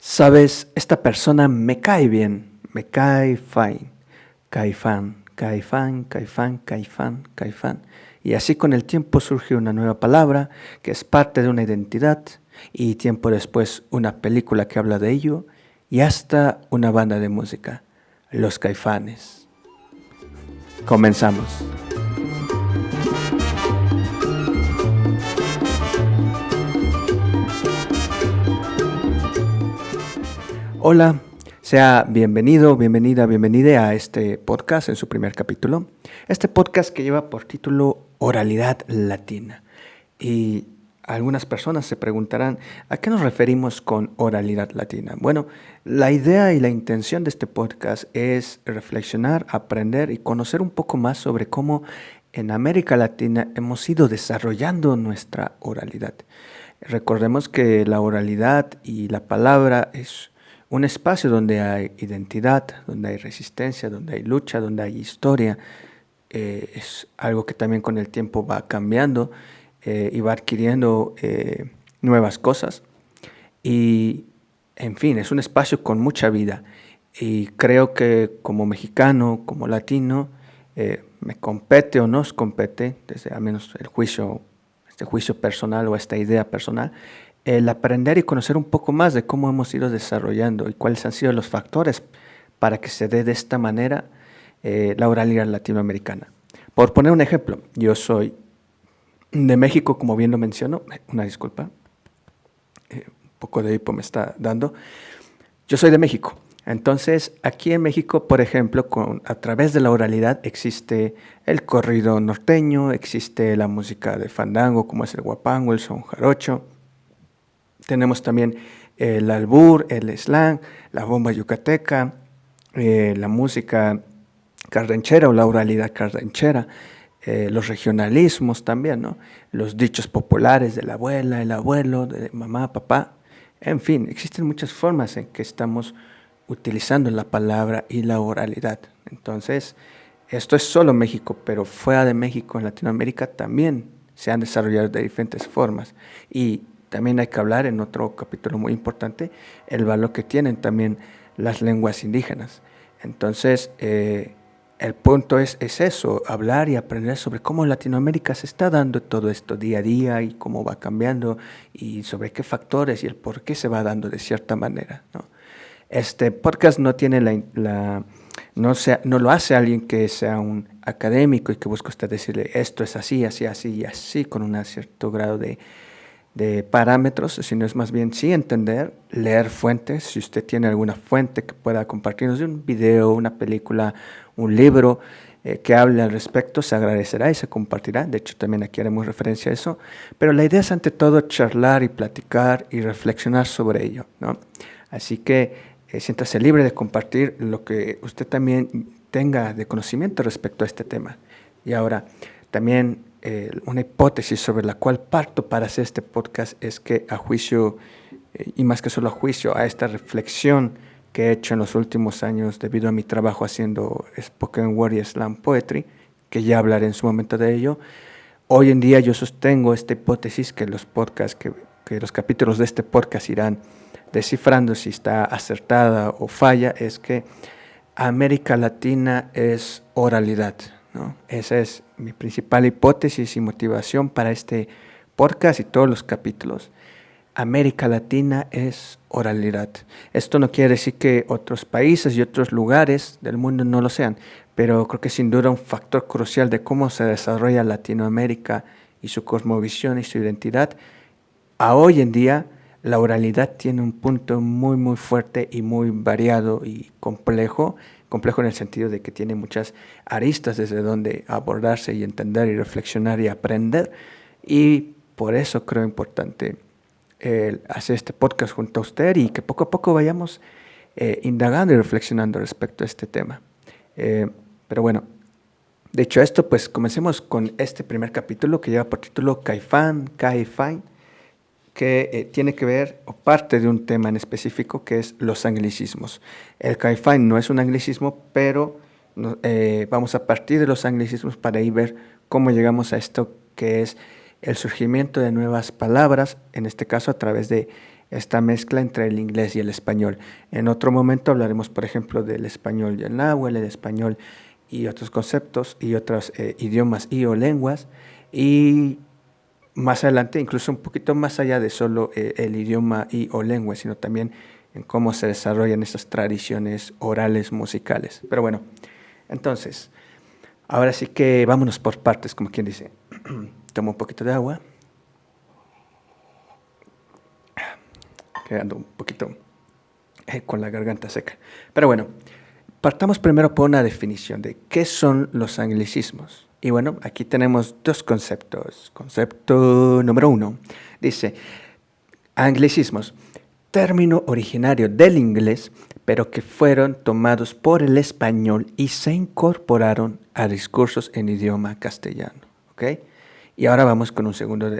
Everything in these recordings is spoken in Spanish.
Sabes, esta persona me cae bien, me cae fine, cae fan, cae fan, cae fan, cae fan, cae fan. Y así con el tiempo surge una nueva palabra que es parte de una identidad y tiempo después una película que habla de ello y hasta una banda de música, Los Caifanes. Comenzamos. Hola, sea bienvenido, bienvenida, bienvenida a este podcast en su primer capítulo. Este podcast que lleva por título Oralidad Latina. Y algunas personas se preguntarán, ¿a qué nos referimos con oralidad latina? Bueno, la idea y la intención de este podcast es reflexionar, aprender y conocer un poco más sobre cómo en América Latina hemos ido desarrollando nuestra oralidad. Recordemos que la oralidad y la palabra es un espacio donde hay identidad, donde hay resistencia, donde hay lucha, donde hay historia. Es algo que también con el tiempo va cambiando y va adquiriendo nuevas cosas. Y, en fin, es un espacio con mucha vida. Y creo que como mexicano, como latino, me compete o nos compete, desde al menos este juicio personal o esta idea personal, el aprender y conocer un poco más de cómo hemos ido desarrollando y cuáles han sido los factores para que se dé de esta manera la oralidad latinoamericana. Por poner un ejemplo, yo soy de México, como bien lo menciono, una disculpa, un poco de hipo me está dando. Yo soy de México. Entonces, aquí en México, por ejemplo, a través de la oralidad existe el corrido norteño, existe la música de fandango, como es el huapango, el son jarocho. Tenemos también el albur, el slang, la bomba yucateca, la música carranchera o la oralidad carranchera, los regionalismos también, ¿no? Los dichos populares de la abuela, el abuelo, de mamá, papá. En fin, existen muchas formas en que estamos utilizando la palabra y la oralidad. Entonces, esto es solo México, pero fuera de México, en Latinoamérica también se han desarrollado de diferentes formas. Y también hay que hablar en otro capítulo muy importante, el valor que tienen también las lenguas indígenas. Entonces, el punto es eso, hablar y aprender sobre cómo Latinoamérica se está dando todo esto día a día y cómo va cambiando y sobre qué factores y el por qué se va dando de cierta manera, ¿no? Este podcast no tiene no lo hace alguien que sea un académico y que busque usted decirle esto es así, así, así y así con un cierto grado de parámetros, sino es más bien sí entender, leer fuentes, si usted tiene alguna fuente que pueda compartirnos de un video, una película, un libro que hable al respecto, se agradecerá y se compartirá. De hecho, también aquí haremos referencia a eso. Pero la idea es ante todo charlar y platicar y reflexionar sobre ello, ¿no? Así que siéntase libre de compartir lo que usted también tenga de conocimiento respecto a este tema. Y ahora, también una hipótesis sobre la cual parto para hacer este podcast es que a juicio, y más que solo a juicio, a esta reflexión que he hecho en los últimos años debido a mi trabajo haciendo spoken word y slam poetry, que ya hablaré en su momento de ello, hoy en día yo sostengo esta hipótesis que los podcasts, que los capítulos de este podcast irán descifrando si está acertada o falla, es que América Latina es oralidad, ¿no? Esa es mi principal hipótesis y motivación para este podcast y todos los capítulos. América Latina es oralidad. Esto no quiere decir que otros países y otros lugares del mundo no lo sean, pero creo que sin duda un factor crucial de cómo se desarrolla Latinoamérica y su cosmovisión y su identidad, a hoy en día la oralidad tiene un punto muy muy fuerte y muy variado y complejo en el sentido de que tiene muchas aristas desde donde abordarse y entender y reflexionar y aprender, y por eso creo importante hacer este podcast junto a usted y que poco a poco vayamos indagando y reflexionando respecto a este tema. Pero bueno, dicho esto, pues comencemos con este primer capítulo que lleva por título Caifán, Caifán, que tiene que ver o parte de un tema en específico que es los anglicismos. El Caifán no es un anglicismo, pero vamos a partir de los anglicismos para ir ver cómo llegamos a esto que es el surgimiento de nuevas palabras, en este caso a través de esta mezcla entre el inglés y el español. En otro momento hablaremos, por ejemplo, del español y el náhuatl, el español y otros conceptos y otros idiomas y o lenguas. Y más adelante, incluso un poquito más allá de solo el idioma y o lengua, sino también en cómo se desarrollan esas tradiciones orales musicales. Pero bueno, entonces, ahora sí que vámonos por partes, como quien dice. Tomo un poquito de agua. Quedando un poquito con la garganta seca. Pero bueno, partamos primero por una definición de qué son los anglicismos. Y bueno, aquí tenemos dos conceptos. Concepto número 1 dice, anglicismos, término originario del inglés, pero que fueron tomados por el español y se incorporaron a discursos en idioma castellano. ¿Ok? Y ahora vamos con un segundo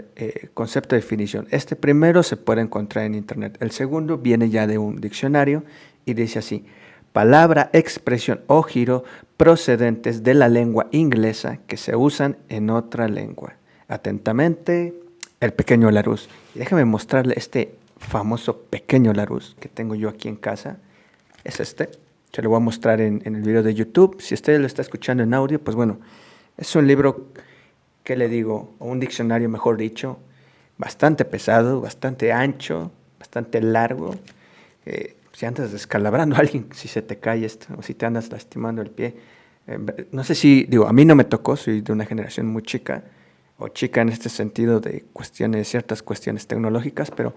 concepto de definición. Este primero se puede encontrar en internet. El segundo viene ya de un diccionario y dice así, palabra, expresión o giro procedentes de la lengua inglesa que se usan en otra lengua. Atentamente, el pequeño Larousse. Y déjame mostrarle este famoso pequeño Larousse que tengo yo aquí en casa. Es este. Se lo voy a mostrar en el video de YouTube. Si usted lo está escuchando en audio, pues bueno, es un libro, ¿qué le digo? O un diccionario, mejor dicho, bastante pesado, bastante ancho, bastante largo. Si andas descalabrando a alguien, si se te cae esto, o si te andas lastimando el pie. No sé si, digo, a mí no me tocó, soy de una generación muy chica, o chica en este sentido de ciertas cuestiones tecnológicas, pero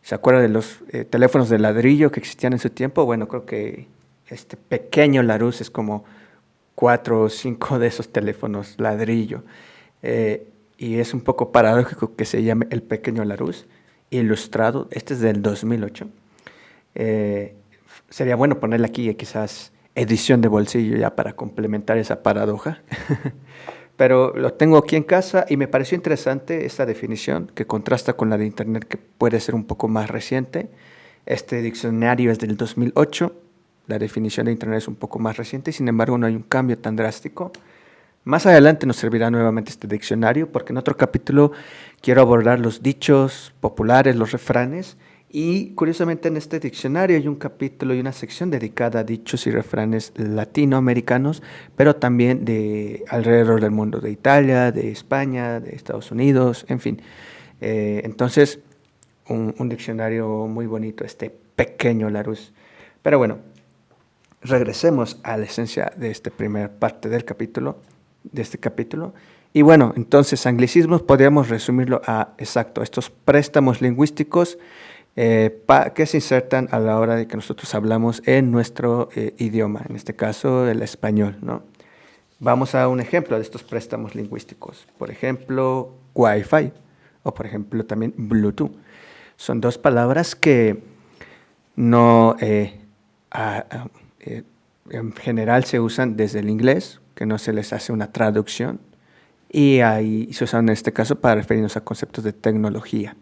¿se acuerda de los teléfonos de ladrillo que existían en su tiempo? Bueno, creo que este pequeño Larousse es como 4 o 5 de esos teléfonos ladrillo. Y es un poco paradójico que se llame El Pequeño Larousse, ilustrado. Este es del 2008. Sería bueno ponerle aquí quizás edición de bolsillo ya para complementar esa paradoja. Pero lo tengo aquí en casa y me pareció interesante esta definición que contrasta con la de internet, que puede ser un poco más reciente. Este diccionario es del 2008, la definición de internet es un poco más reciente, sin embargo no hay un cambio tan drástico. Más adelante nos servirá nuevamente este diccionario porque en otro capítulo quiero abordar los dichos populares, los refranes, y curiosamente en este diccionario hay un capítulo y una sección dedicada a dichos y refranes latinoamericanos, pero también de alrededor del mundo, de Italia, de España, de Estados Unidos, en fin. Entonces, un diccionario muy bonito, este pequeño Larousse. Pero bueno, regresemos a la esencia de esta primera parte del capítulo, de este capítulo. Y bueno, entonces anglicismos podríamos resumirlo a, exacto, estos préstamos lingüísticos que se insertan a la hora de que nosotros hablamos en nuestro idioma, en este caso el español, ¿no? Vamos a un ejemplo de estos préstamos lingüísticos. Por ejemplo, Wi-Fi o por ejemplo también Bluetooth. Son dos palabras que no en general se usan desde el inglés, que no se les hace una traducción, y ahí se usan en este caso para referirnos a conceptos de tecnología.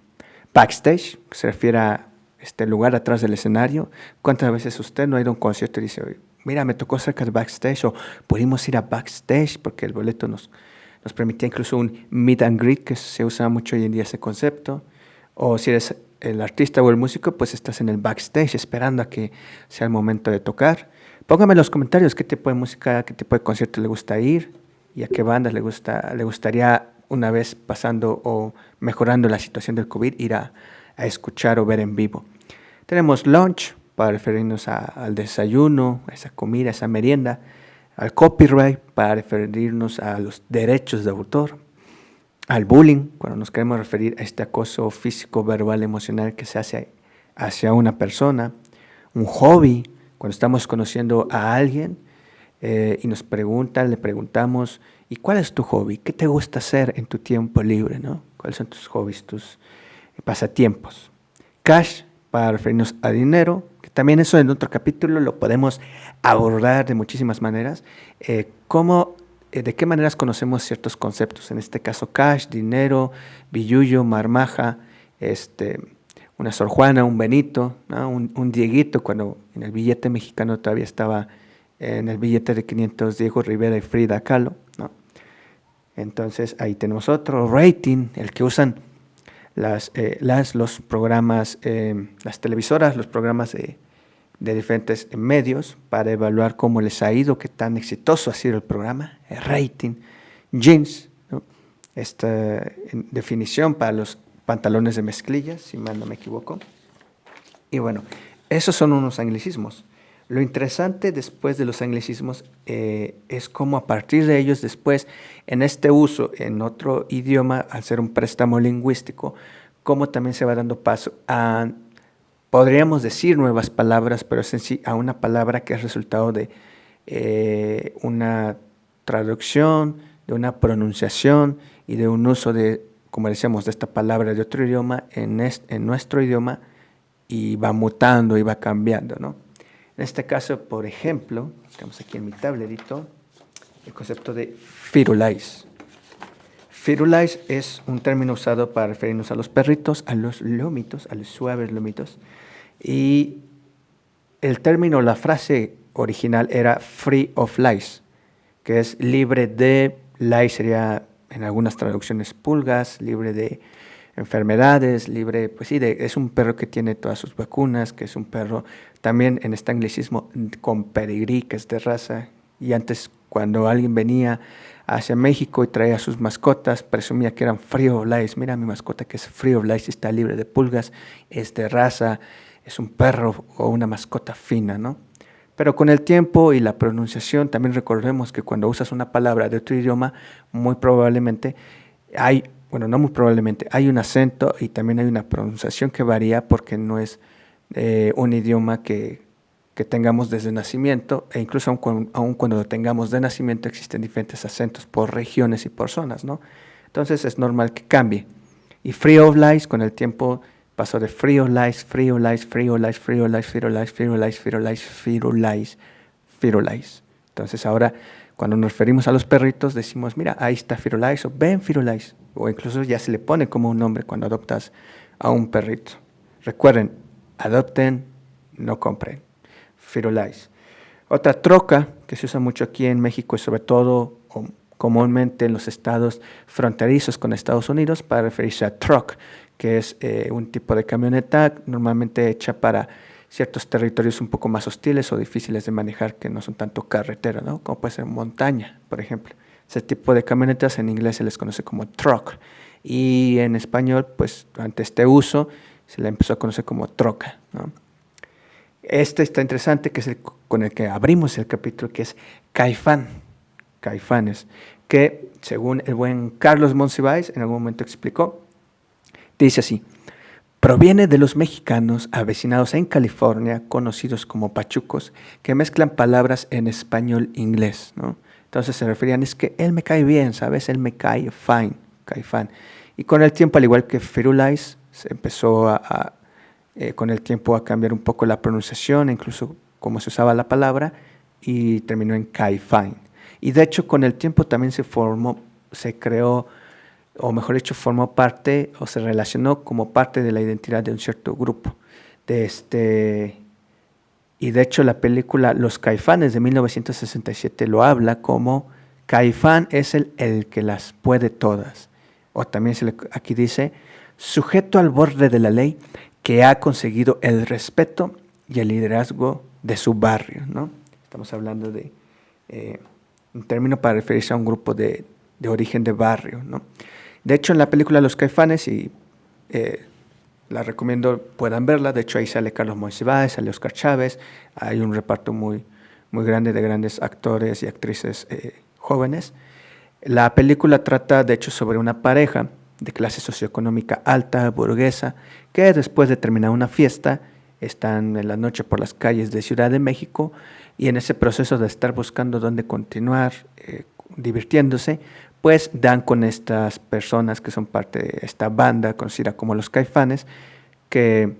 Backstage, que se refiere a este lugar atrás del escenario. ¿Cuántas veces usted no ha ido a un concierto y dice, mira, me tocó cerca del backstage, o pudimos ir a backstage porque el boleto nos permitía incluso un meet and greet, que se usa mucho hoy en día ese concepto? O si eres el artista o el músico, pues estás en el backstage esperando a que sea el momento de tocar. Póngame en los comentarios qué tipo de música, qué tipo de concierto le gusta ir y a qué bandas le gustaría, una vez pasando o mejorando la situación del COVID, ir a escuchar o ver en vivo. Tenemos lunch para referirnos al desayuno, a esa comida, a esa merienda. Al copyright para referirnos a los derechos de autor. Al bullying, cuando nos queremos referir a este acoso físico, verbal, emocional que se hace hacia una persona. Un hobby, cuando estamos conociendo a alguien y nos le preguntamos, ¿y cuál es tu hobby? ¿Qué te gusta hacer en tu tiempo libre, ¿no? ¿Cuáles son tus hobbies, tus pasatiempos? Cash, para referirnos a dinero, que también eso en otro capítulo lo podemos abordar de muchísimas maneras. ¿De qué maneras conocemos ciertos conceptos? En este caso, cash, dinero, billullo, marmaja, una Sor Juana, un Benito, ¿no? un Dieguito, cuando en el billete mexicano todavía estaba en el billete de 500 Diego Rivera y Frida Kahlo, ¿no? Entonces ahí tenemos otro rating, el que usan los programas, las televisoras, los programas de diferentes medios para evaluar cómo les ha ido, qué tan exitoso ha sido el programa, el rating, jeans, ¿no? Esta definición para los pantalones de mezclilla, si mal no me equivoco. Y bueno, esos son unos anglicismos. Lo interesante después de los anglicismos es cómo a partir de ellos después, en este uso en otro idioma, al ser un préstamo lingüístico, cómo también se va dando paso a, podríamos decir nuevas palabras, pero es en sí a una palabra que es resultado de una traducción, de una pronunciación y de un uso de, como decíamos, de esta palabra de otro idioma en nuestro idioma, y va mutando y va cambiando, ¿no? En este caso, por ejemplo, tenemos aquí en mi tablerito el concepto de firulais. Firulais es un término usado para referirnos a los perritos, a los lómitos, a los suaves lómitos. Y el término, la frase original era free of lice, que es libre de, lice sería en algunas traducciones pulgas, libre de enfermedades, libre, pues sí, es un perro que tiene todas sus vacunas, que es un perro también en este anglicismo con pedigrí, que es de raza. Y antes, cuando alguien venía hacia México y traía sus mascotas, presumía que eran free of lice. Mira mi mascota que es free of lice, está libre de pulgas, es de raza, es un perro o una mascota fina, ¿no? Pero con el tiempo y la pronunciación, también recordemos que cuando usas una palabra de otro idioma, muy probablemente hay, bueno, no muy probablemente, hay un acento y también hay una pronunciación que varía porque no es un idioma que tengamos desde nacimiento, e incluso aun cuando lo tengamos de nacimiento existen diferentes acentos por regiones y por zonas, ¿no? Entonces es normal que cambie. Y free of lice con el tiempo pasó de free of lice, free of lice, free of lice, free of lice, free of lice, free of lice, free of lice, free of lice, free of lice. Entonces ahora cuando nos referimos a los perritos decimos, mira, ahí está Firulais o ven Firulais, o incluso ya se le pone como un nombre cuando adoptas a un perrito. Recuerden, adopten, no compren. Firulais. Otra troca que se usa mucho aquí en México y sobre todo comúnmente en los estados fronterizos con Estados Unidos para referirse a truck, que es un tipo de camioneta normalmente hecha para ciertos territorios un poco más hostiles o difíciles de manejar, que no son tanto carretera, ¿no? Como puede ser montaña, por ejemplo. Ese tipo de camionetas en inglés se les conoce como truck y en español, pues ante este uso se le empezó a conocer como troca, ¿no? Este está interesante, que es el con el que abrimos el capítulo, que es Caifán, Caifanes, que según el buen Carlos Monsiváis en algún momento explicó, dice así: proviene de los mexicanos avecinados en California, conocidos como pachucos, que mezclan palabras en español-inglés, ¿no? Entonces se referían, es que él me cae bien, ¿sabes? Él me cae fine, Caifán. Y con el tiempo, al igual que Firulais, se empezó con el tiempo a cambiar un poco la pronunciación, incluso cómo se usaba la palabra, y terminó en Caifán. Y de hecho, con el tiempo también se creó, o mejor dicho, formó parte o se relacionó como parte de la identidad de un cierto grupo. Y de hecho la película Los Caifanes de 1967 lo habla como Caifán es el que las puede todas. O también aquí dice, sujeto al borde de la ley que ha conseguido el respeto y el liderazgo de su barrio, ¿no? Estamos hablando de un término para referirse a un grupo de origen de barrio, ¿no? De hecho, en la película Los Caifanes, y la recomiendo, puedan verla. De hecho, ahí sale Carlos Monsiváis, sale Oscar Chávez. Hay un reparto muy, muy grande de grandes actores y actrices jóvenes. La película trata, de hecho, sobre una pareja de clase socioeconómica alta, burguesa, que después de terminar una fiesta, están en la noche por las calles de Ciudad de México y en ese proceso de estar buscando dónde continuar divirtiéndose, pues dan con estas personas que son parte de esta banda conocida como los Caifanes, que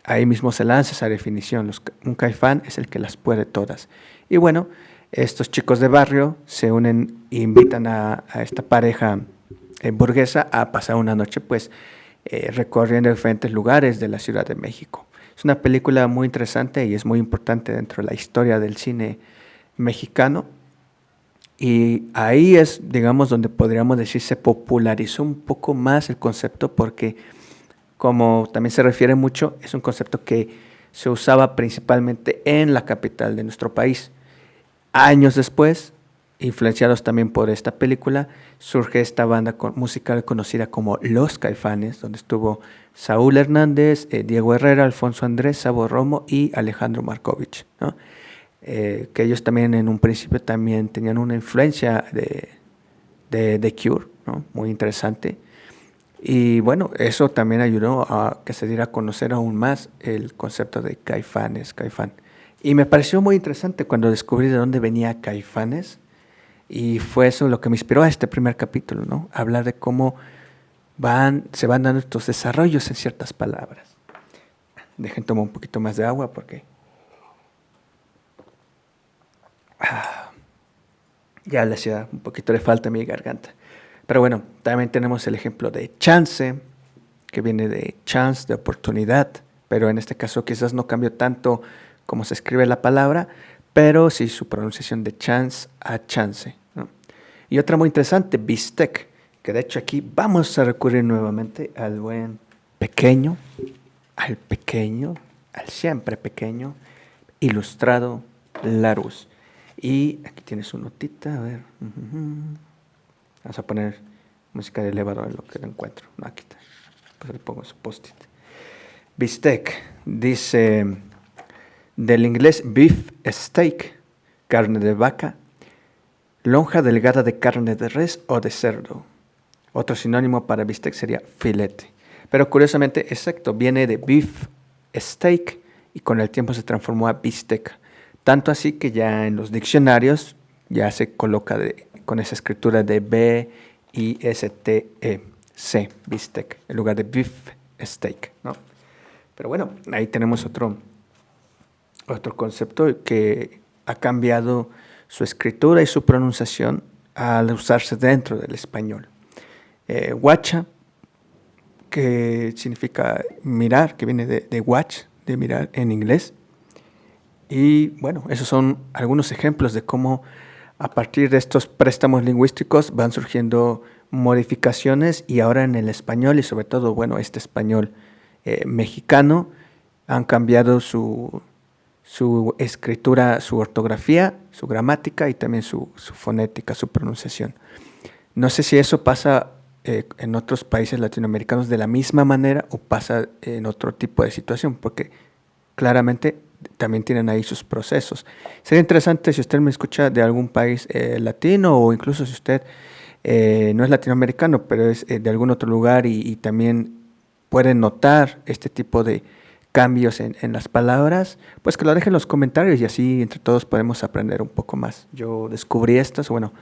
ahí mismo se lanza esa definición, un Caifán es el que las puede todas. Y bueno, estos chicos de barrio se unen e invitan a esta pareja burguesa a pasar una noche pues recorriendo diferentes lugares de la Ciudad de México. Es una película muy interesante y es muy importante dentro de la historia del cine mexicano. Y ahí es, digamos, donde podríamos decir se popularizó un poco más el concepto porque como también se refiere mucho, es un concepto que se usaba principalmente en la capital de nuestro país. Años después, influenciados también por esta película, surge esta banda musical conocida como Los Caifanes, donde estuvo Saúl Hernández, Diego Herrera, Alfonso Andrés, Sabo Romo y Alejandro Markovich, ¿no? Que ellos también en un principio también tenían una influencia de Cure, ¿no? Muy interesante. Y bueno, eso también ayudó a que se diera a conocer aún más el concepto de Caifanes, Caifán. Y me pareció muy interesante cuando descubrí de dónde venía Caifanes. Y fue eso lo que me inspiró a este primer capítulo, ¿no? Hablar de cómo se van dando estos desarrollos en ciertas palabras. Dejen tomar un poquito más de agua porque ya le hacía un poquito de falta a mi garganta. Pero bueno, también tenemos el ejemplo de chance, que viene de chance, de oportunidad, pero en este caso quizás no cambió tanto como se escribe la palabra, pero sí su pronunciación de chance a chance, ¿no? Y otra muy interesante, bistec, que de hecho aquí vamos a recurrir nuevamente al buen pequeño, al siempre pequeño, ilustrado Larousse. Y aquí tiene su notita, a ver. Vamos a poner música de elevador en lo que lo encuentro. No, aquí está. Pues le pongo su post-it. Bistec dice del inglés beef steak, carne de vaca, lonja delgada de carne de res o de cerdo. Otro sinónimo para bistec sería filete. Pero curiosamente, exacto, viene de beef steak y con el tiempo se transformó a bistec. Tanto así que ya en los diccionarios ya se coloca con esa escritura de B-I-S-T-E, C, bistec, en lugar de beef steak, ¿no? Pero bueno, ahí tenemos otro concepto que ha cambiado su escritura y su pronunciación al usarse dentro del español. Guacha, que significa mirar, que viene de watch, de mirar en inglés. Y bueno, esos son algunos ejemplos de cómo a partir de estos préstamos lingüísticos van surgiendo modificaciones y ahora en el español y sobre todo, bueno, este español mexicano han cambiado su escritura, su ortografía, su gramática y también su fonética, su pronunciación. No sé si eso pasa en otros países latinoamericanos de la misma manera o pasa en otro tipo de situación, porque claramente también tienen ahí sus procesos. Sería interesante si usted me escucha de algún país latino o incluso si usted no es latinoamericano, pero es de algún otro lugar y también puede notar este tipo de cambios en las palabras, pues que lo dejen en los comentarios y así entre todos podemos aprender un poco más. Yo descubrí estas, bueno,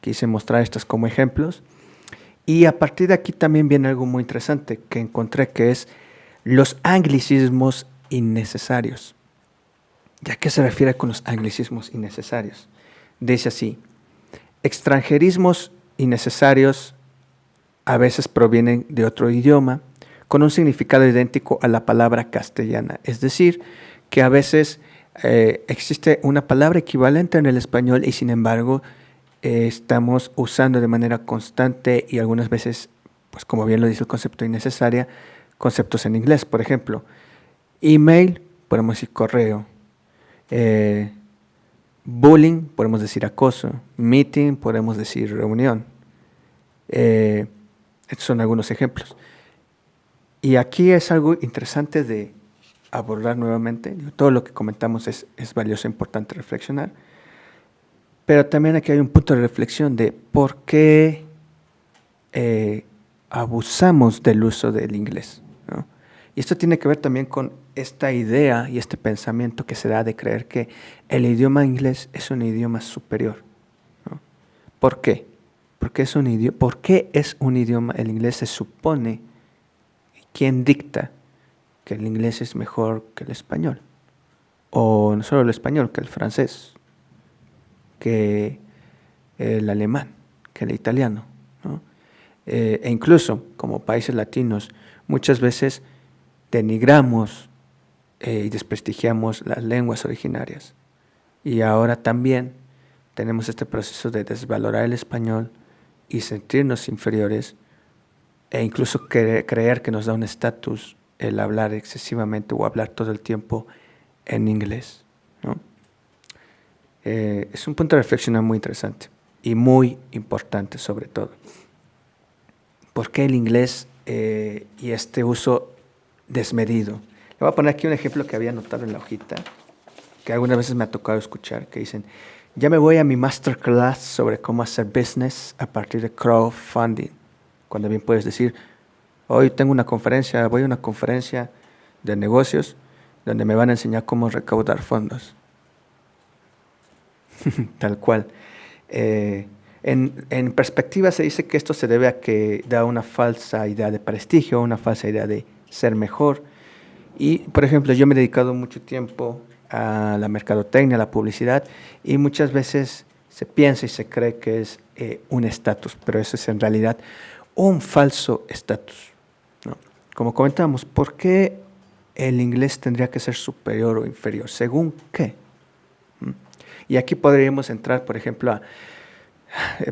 quise mostrar estas como ejemplos. Y a partir de aquí también viene algo muy interesante que encontré, que es los anglicismos innecesarios. ¿Ya qué se refiere con los anglicismos innecesarios? Dice así: extranjerismos innecesarios a veces provienen de otro idioma con un significado idéntico a la palabra castellana. Es decir, que a veces existe una palabra equivalente en el español y sin embargo estamos usando de manera constante y algunas veces, pues como bien lo dice el concepto innecesaria, conceptos en inglés. Por ejemplo, email, podemos decir correo. Bullying, podemos decir acoso. Meeting, podemos decir reunión. Estos son algunos ejemplos. Y aquí es algo interesante de abordar nuevamente. Todo lo que comentamos es valioso e importante reflexionar. Pero también aquí hay un punto de reflexión de por qué abusamos del uso del inglés, ¿no? Y esto tiene que ver también con esta idea y este pensamiento que se da de creer que el idioma inglés es un idioma superior, ¿no? ¿Por qué? ¿Por qué es un idioma? El inglés se supone, ¿quién dicta que el inglés es mejor que el español? O no solo el español, que el francés, que el alemán, que el italiano, ¿no? E incluso como países latinos muchas veces denigramos y desprestigiamos las lenguas originarias. Y ahora también tenemos este proceso de desvalorar el español y sentirnos inferiores e incluso creer que nos da un estatus el hablar excesivamente o hablar todo el tiempo en inglés, ¿no? Es un punto de reflexión muy interesante y muy importante sobre todo. ¿Por qué el inglés y este uso desmedido? Le voy a poner aquí un ejemplo que había anotado en la hojita, que algunas veces me ha tocado escuchar, que dicen, ya me voy a mi masterclass sobre cómo hacer business a partir de crowdfunding. Cuando bien puedes decir, hoy tengo una conferencia, voy a una conferencia de negocios donde me van a enseñar cómo recaudar fondos. Tal cual. En perspectiva se dice que esto se debe a que da una falsa idea de prestigio, una falsa idea de ser mejor. Y, por ejemplo, yo me he dedicado mucho tiempo a la mercadotecnia, a la publicidad, y muchas veces se piensa y se cree que es un estatus, pero eso es en realidad un falso estatus, ¿no? Como comentábamos, ¿por qué el inglés tendría que ser superior o inferior? ¿Según qué? Y aquí podríamos entrar, por ejemplo, a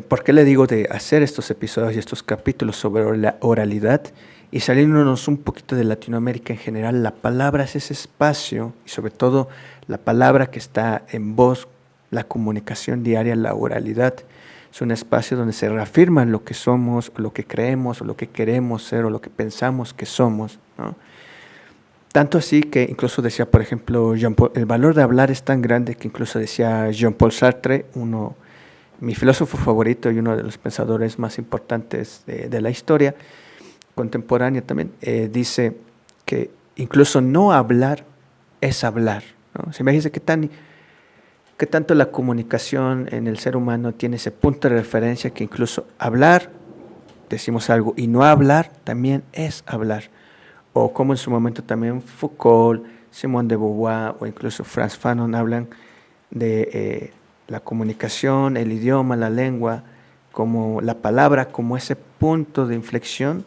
por qué le digo de hacer estos episodios y estos capítulos sobre la oralidad y salirnos un poquito de Latinoamérica en general. La palabra es ese espacio y sobre todo la palabra que está en voz, la comunicación diaria, la oralidad. Es un espacio donde se reafirma lo que somos, o lo que creemos, o lo que queremos ser, o lo que pensamos que somos, ¿no? Tanto así que incluso decía, por ejemplo, el valor de hablar es tan grande que incluso decía Jean-Paul Sartre, mi filósofo favorito y uno de los pensadores más importantes de la historia contemporánea también, dice que incluso no hablar es hablar, ¿no? Se me dice que tanto la comunicación en el ser humano tiene ese punto de referencia que incluso hablar, decimos algo, y no hablar también es hablar. O como en su momento también Foucault, Simone de Beauvoir o incluso Frantz Fanon hablan de la comunicación, el idioma, la lengua, como la palabra, como ese punto de inflexión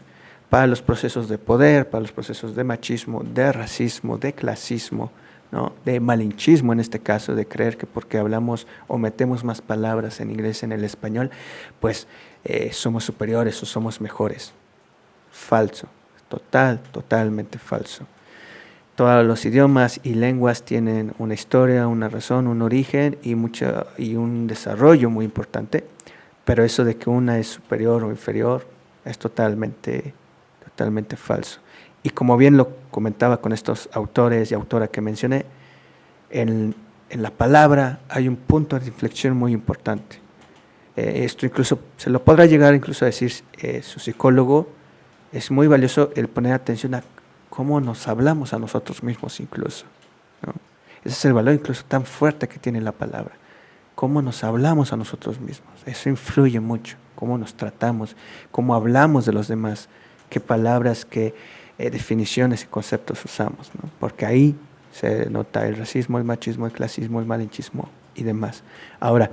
para los procesos de poder, para los procesos de machismo, de racismo, de clasismo, ¿no? De malinchismo en este caso, de creer que porque hablamos o metemos más palabras en inglés en el español, pues somos superiores o somos mejores. Falso. Totalmente falso. Todos los idiomas y lenguas tienen una historia, una razón, un origen y un desarrollo muy importante, pero eso de que una es superior o inferior es totalmente falso. Y como bien lo comentaba con estos autores y autora que mencioné, en la palabra hay un punto de inflexión muy importante. Esto incluso se lo podrá llegar incluso a decir su psicólogo. Es muy valioso el poner atención a cómo nos hablamos a nosotros mismos incluso, ¿no? Ese es el valor incluso tan fuerte que tiene la palabra. Cómo nos hablamos a nosotros mismos. Eso influye mucho. Cómo nos tratamos, cómo hablamos de los demás, qué palabras, qué definiciones y conceptos usamos, ¿no? Porque ahí se nota el racismo, el machismo, el clasismo, el malinchismo y demás. Ahora,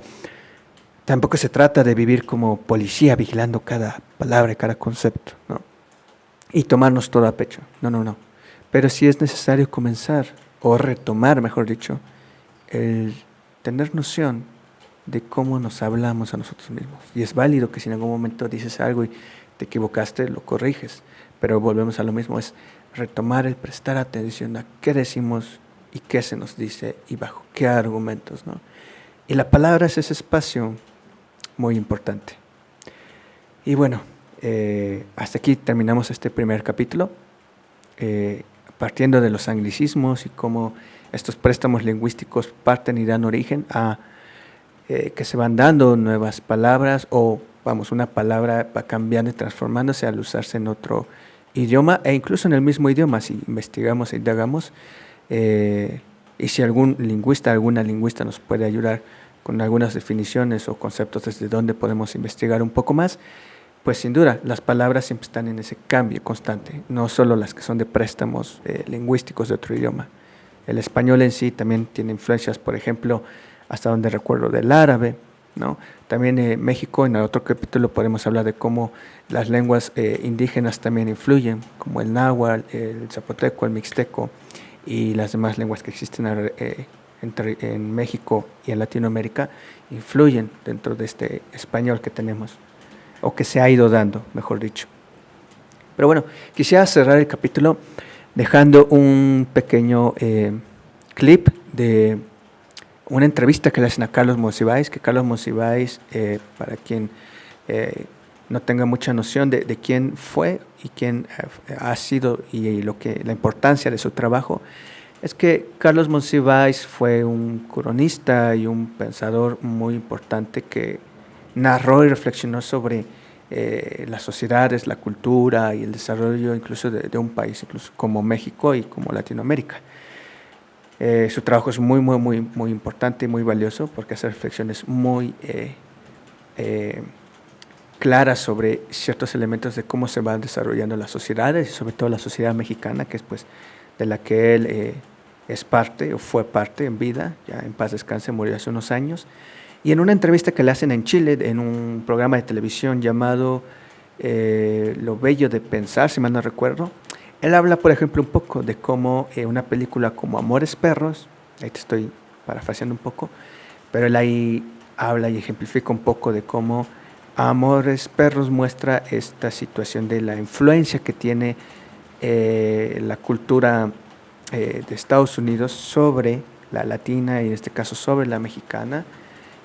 tampoco se trata de vivir como policía vigilando cada palabra y cada concepto, ¿no? Y tomarnos todo a pecho. No. Pero sí es necesario comenzar, o retomar, mejor dicho, el tener noción de cómo nos hablamos a nosotros mismos. Y es válido que si en algún momento dices algo y te equivocaste, lo corriges. Pero volvemos a lo mismo, es retomar el prestar atención a qué decimos y qué se nos dice y bajo qué argumentos, ¿no? Y la palabra es ese espacio muy importante. Y bueno, hasta aquí terminamos este primer capítulo, partiendo de los anglicismos y cómo estos préstamos lingüísticos parten y dan origen a que se van dando nuevas palabras o, una palabra va cambiando y transformándose al usarse en otro idioma e incluso en el mismo idioma, si investigamos e indagamos, y si alguna lingüista nos puede ayudar con algunas definiciones o conceptos desde donde podemos investigar un poco más, pues sin duda, las palabras siempre están en ese cambio constante, no solo las que son de préstamos lingüísticos de otro idioma. El español en sí también tiene influencias, por ejemplo, hasta donde recuerdo, del árabe, ¿no? También México, en el otro capítulo podemos hablar de cómo las lenguas indígenas también influyen, como el náhuatl, el zapoteco, el mixteco y las demás lenguas que existen en México y en Latinoamérica, influyen dentro de este español que tenemos, o que se ha ido dando, mejor dicho. Pero bueno, quisiera cerrar el capítulo dejando un pequeño clip de una entrevista que le hacen a Carlos Monsiváis, que Carlos Monsiváis, para quien no tenga mucha noción de quién fue y quién ha sido y la importancia de su trabajo, es que Carlos Monsiváis fue un cronista y un pensador muy importante que narró y reflexionó sobre las sociedades, la cultura y el desarrollo incluso de un país, incluso como México y como Latinoamérica. Su trabajo es muy importante y muy valioso porque hace reflexiones muy claras sobre ciertos elementos de cómo se van desarrollando las sociedades y sobre todo la sociedad mexicana, que es pues de la que él es parte o fue parte en vida, ya en paz descanse, murió hace unos años. Y en una entrevista que le hacen en Chile, en un programa de televisión llamado Lo Bello de Pensar, si mal no recuerdo, él habla, por ejemplo, un poco de cómo una película como Amores Perros, ahí te estoy parafraseando un poco, pero él ahí habla y ejemplifica un poco de cómo Amores Perros muestra esta situación de la influencia que tiene la cultura de Estados Unidos sobre la latina y en este caso sobre la mexicana,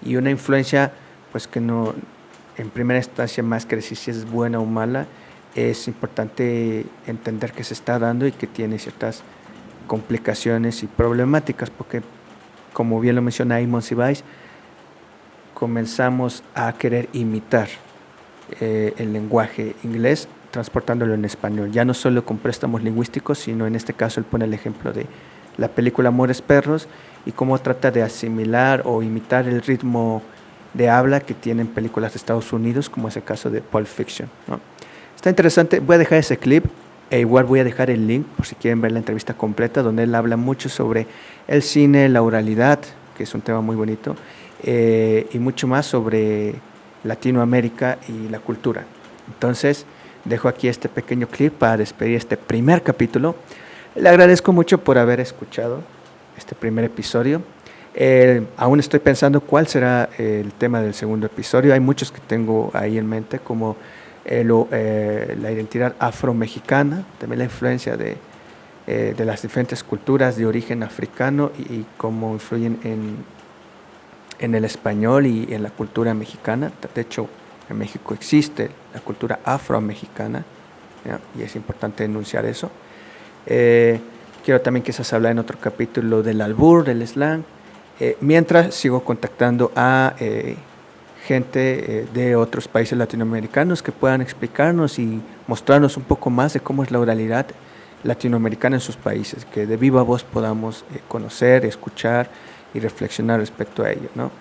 y una influencia pues que no en primera instancia, más que decir si es buena o mala, es importante entender que se está dando y que tiene ciertas complicaciones y problemáticas, porque como bien lo menciona ahí Monsiváis, comenzamos a querer imitar el lenguaje inglés transportándolo en español, ya no solo con préstamos lingüísticos, sino en este caso él pone el ejemplo de la película Amores Perros y cómo trata de asimilar o imitar el ritmo de habla que tienen películas de Estados Unidos, como es el caso de Pulp Fiction, ¿no? Está interesante, voy a dejar ese clip e igual voy a dejar el link por si quieren ver la entrevista completa, donde él habla mucho sobre el cine, la oralidad, que es un tema muy bonito, y mucho más sobre Latinoamérica y la cultura. Entonces, dejo aquí este pequeño clip para despedir este primer capítulo. Le agradezco mucho por haber escuchado este primer episodio. Aún estoy pensando cuál será el tema del segundo episodio. Hay muchos que tengo ahí en mente, como la identidad afro-mexicana, también la influencia de las diferentes culturas de origen africano y cómo influyen en el español y en la cultura mexicana. De hecho, en México existe la cultura afro-mexicana, ¿ya? Y es importante denunciar eso. Quiero también quizás hablar en otro capítulo del albur, del slang, mientras sigo contactando a gente de otros países latinoamericanos que puedan explicarnos y mostrarnos un poco más de cómo es la oralidad latinoamericana en sus países, que de viva voz podamos conocer, escuchar y reflexionar respecto a ello, ¿no?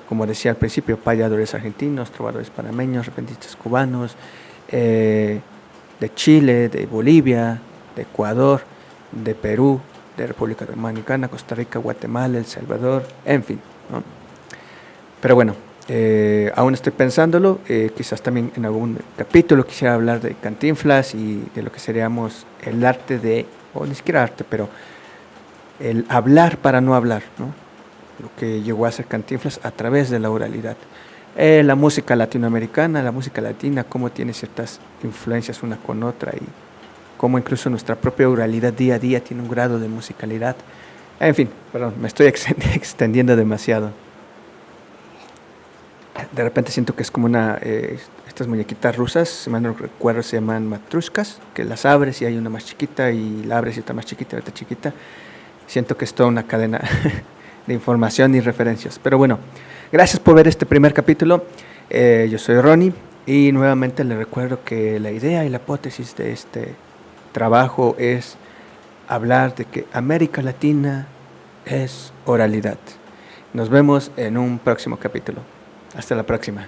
Como decía al principio, payadores argentinos, trovadores panameños, repentistas cubanos, de Chile, de Bolivia, de Ecuador, de Perú, de República Dominicana, Costa Rica, Guatemala, El Salvador, en fin, ¿no? Pero bueno, aún estoy pensándolo, quizás también en algún capítulo quisiera hablar de Cantinflas y de lo que seríamos el arte de, o ni siquiera arte, pero el hablar para no hablar, ¿no? Lo que llegó a ser Cantinflas a través de la oralidad. La música latinoamericana, la música latina, cómo tiene ciertas influencias una con otra y cómo incluso nuestra propia oralidad día a día tiene un grado de musicalidad. En fin, perdón, me estoy extendiendo demasiado. De repente siento que es como estas muñequitas rusas, si mal no recuerdo, se llaman matrushkas, que las abres y hay una más chiquita y la abres y otra más chiquita y otra chiquita. Siento que es toda una cadena de información y referencias. Pero bueno, gracias por ver este primer capítulo. Yo soy Ronnie y nuevamente les recuerdo que la idea y la hipótesis de este trabajo es hablar de que América Latina es oralidad. Nos vemos en un próximo capítulo. Hasta la próxima.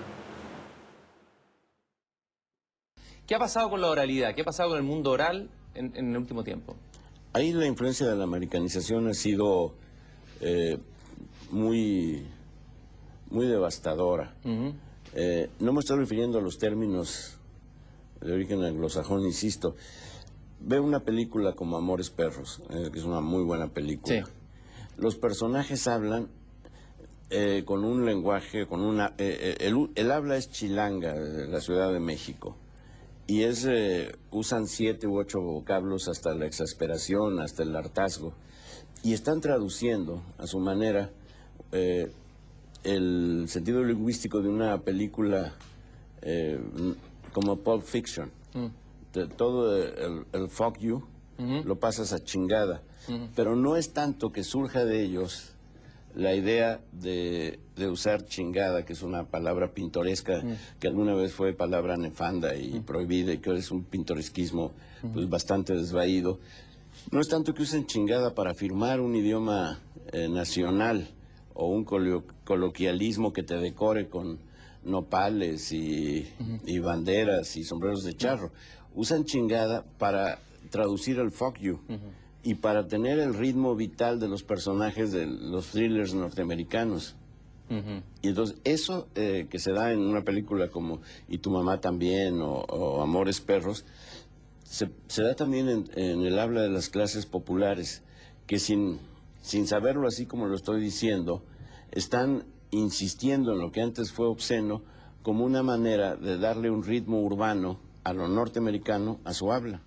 ¿Qué ha pasado con la oralidad? ¿Qué ha pasado con el mundo oral en el último tiempo? Ahí la influencia de la americanización ha sido muy devastadora. No me estoy refiriendo a los términos de origen anglosajón, insisto. Ve una película como Amores Perros, que es una muy buena película. Sí. Los personajes hablan con un lenguaje, con una... el habla es chilanga de la Ciudad de México. Y usan 7 u 8 vocablos hasta la exasperación, hasta el hartazgo. Y están traduciendo a su manera el sentido lingüístico de una película como Pulp Fiction. Todo el fuck you lo pasas a chingada. Pero no es tanto que surja de ellos la idea de usar chingada, que es una palabra pintoresca, que alguna vez fue palabra nefanda y prohibida, y que ahora es un pintoresquismo pues, bastante desvaído. No es tanto que usen chingada para afirmar un idioma nacional o un coloquialismo que te decore con nopales y banderas y sombreros de charro. Usan chingada para traducir el fuck you. Y para tener el ritmo vital de los personajes de los thrillers norteamericanos. Y entonces eso que se da en una película como Y tu mamá también o Amores Perros, se da también en el habla de las clases populares, que sin saberlo así como lo estoy diciendo, están insistiendo en lo que antes fue obsceno como una manera de darle un ritmo urbano a lo norteamericano, a su habla.